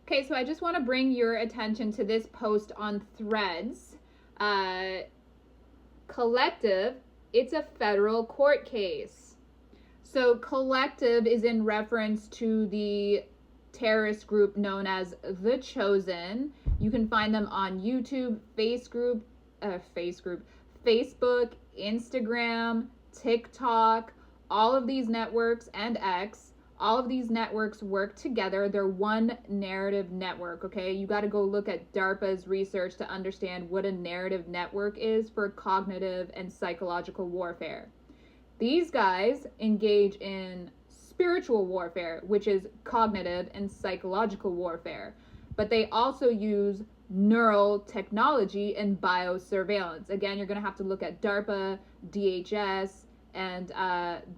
Okay, so I just want to bring your attention to this post on Threads. Collective, it's a federal court case. So Collective is in reference to the terrorist group known as The Chosen. You can find them on YouTube, Facebook, Instagram, TikTok, all of these networks, and X. All of these networks work together. They're one narrative network, okay? You got to go look at DARPA's research to understand what a narrative network is for cognitive and psychological warfare. These guys engage in spiritual warfare, which is cognitive and psychological warfare, but they also use neural technology and biosurveillance. Again, you're going to have to look at DARPA, DHS, and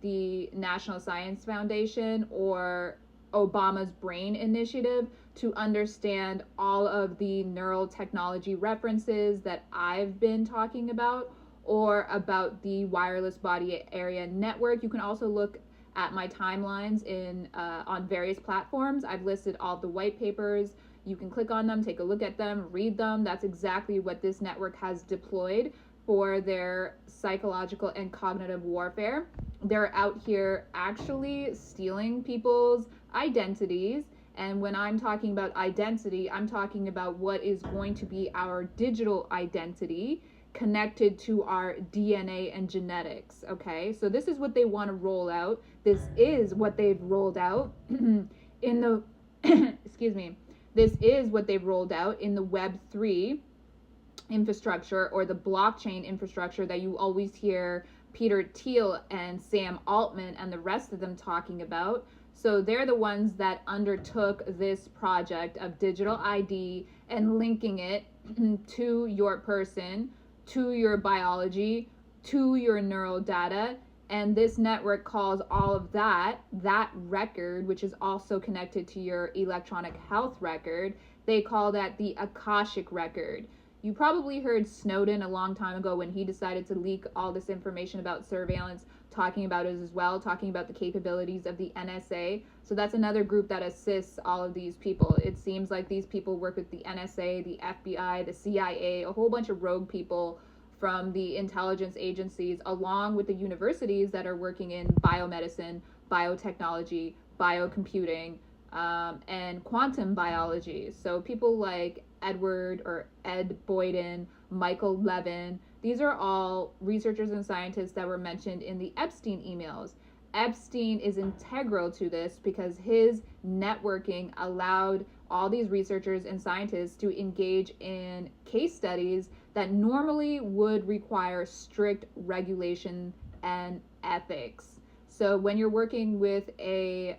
the National Science Foundation or Obama's Brain Initiative to understand all of the neural technology references that I've been talking about, or about the wireless body area network. You can also look at my timelines on various platforms. I've listed all the white papers. You can click on them, take a look at them, read them. That's exactly what this network has deployed for their psychological and cognitive warfare. They're out here actually stealing people's identities. And when I'm talking about identity, I'm talking about what is going to be our digital identity connected to our DNA and genetics, okay? So this is what they want to roll out. This is what they've rolled out in the, excuse me, this is what they've rolled out in the Web3 infrastructure, or the blockchain infrastructure that you always hear Peter Thiel and Sam Altman and the rest of them talking about. So they're the ones that undertook this project of digital ID and linking it to your person, to your biology, to your neural data. And this network calls all of that record, which is also connected to your electronic health record, they call that the Akashic record. You probably heard Snowden a long time ago when he decided to leak all this information about surveillance, talking about it as well, talking about the capabilities of the NSA. So that's another group that assists all of these people. It seems like these people work with the NSA, the FBI, the CIA, a whole bunch of rogue people from the intelligence agencies, along with the universities that are working in biomedicine, biotechnology, biocomputing, and quantum biology. So people like Ed Boyden, Michael Levin, these are all researchers and scientists that were mentioned in the Epstein emails. Epstein is integral to this because his networking allowed all these researchers and scientists to engage in case studies that normally would require strict regulation and ethics. So when you're working with a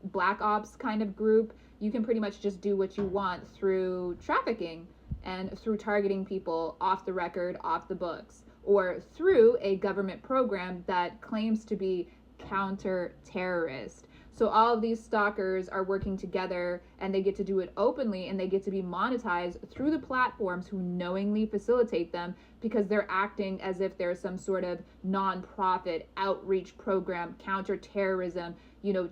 black ops kind of group, you can pretty much just do what you want through trafficking and through targeting people off the record, off the books, or through a government program that claims to be counter-terrorist. So all of these stalkers are working together, and they get to do it openly, and they get to be monetized through the platforms who knowingly facilitate them, because they're acting as if there's some sort of non-profit outreach program, counterterrorism,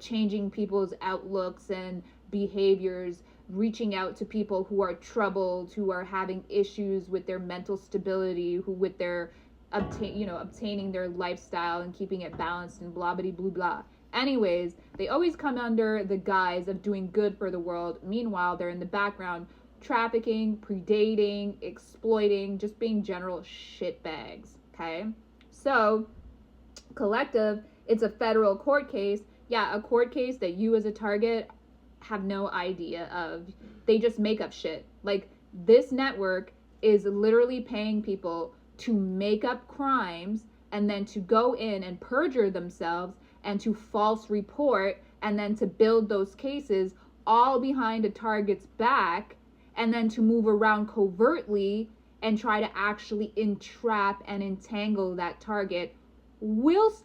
changing people's outlooks and behaviors, reaching out to people who are troubled, who are having issues with their mental stability, who with their obtaining their lifestyle and keeping it balanced and blah blah blah blah. Anyways, they always come under the guise of doing good for the world. Meanwhile, they're in the background trafficking, predating, exploiting, just being general shitbags, okay? So, Collective, it's a federal court case. Yeah, a court case that you as a target have no idea of. They just make up shit. Like, this network is literally paying people to make up crimes and then to go in and perjure themselves and to false report and then to build those cases all behind a target's back, and then to move around covertly and try to actually entrap and entangle that target whilst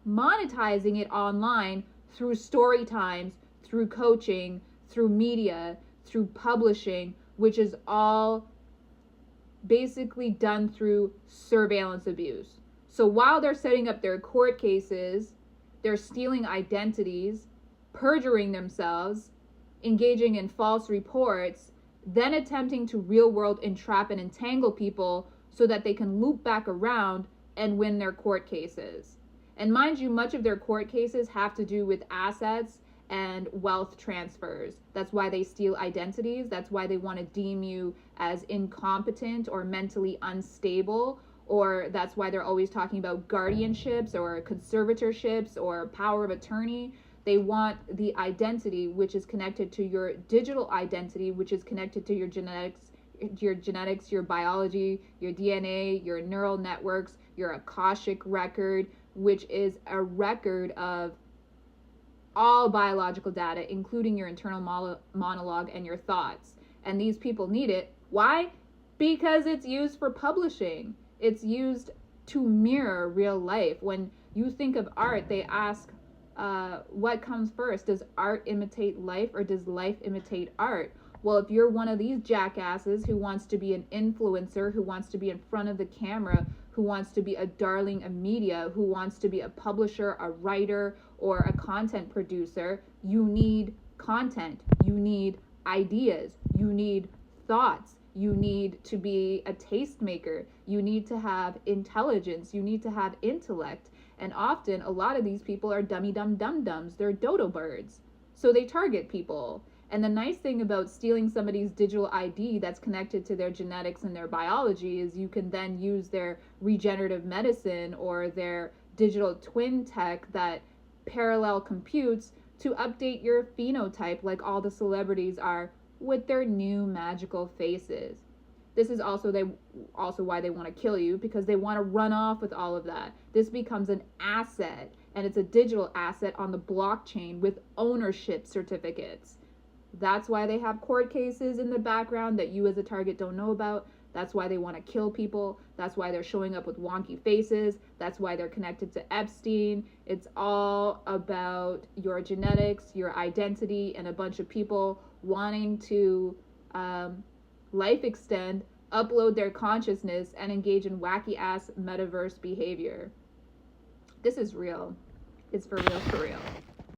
monetizing it online through story times, through coaching, through media, through publishing, which is all basically done through surveillance abuse. So while they're setting up their court cases, they're stealing identities, perjuring themselves, engaging in false reports, then attempting to real world entrap and entangle people so that they can loop back around and win their court cases. And mind you, much of their court cases have to do with assets and wealth transfers. That's why they steal identities. That's why they want to deem you as incompetent or mentally unstable. Or that's why they're always talking about guardianships or conservatorships or power of attorney. They want the identity, which is connected to your digital identity, which is connected to your genetics, your biology, your DNA, your neural networks, your Akashic record, which is a record of all biological data, including your internal monologue and your thoughts. And these people need it. Why? Because it's used for publishing. It's used to mirror real life. When you think of art, they ask, what comes first? Does art imitate life or does life imitate art? Well, if you're one of these jackasses who wants to be an influencer, who wants to be in front of the camera, who wants to be a darling of media, who wants to be a publisher, a writer, or a content producer, you need content, you need ideas, you need thoughts, you need to be a tastemaker, you need to have intelligence, you need to have intellect. And often a lot of these people are dum-dums, they're dodo birds. So they target people. And the nice thing about stealing somebody's digital ID that's connected to their genetics and their biology is you can then use their regenerative medicine or their digital twin tech that parallel computes to update your phenotype like all the celebrities are with their new magical faces. This is also why they want to kill you, because they want to run off with all of that. This becomes an asset, and it's a digital asset on the blockchain with ownership certificates. That's why they have court cases in the background that you as a target don't know about. That's why they want to kill people. That's why they're showing up with wonky faces. That's why they're connected to Epstein. It's all about your genetics, your identity, and a bunch of people wanting to life extend, upload their consciousness, and engage in wacky ass metaverse behavior. This is real. It's for real, for real.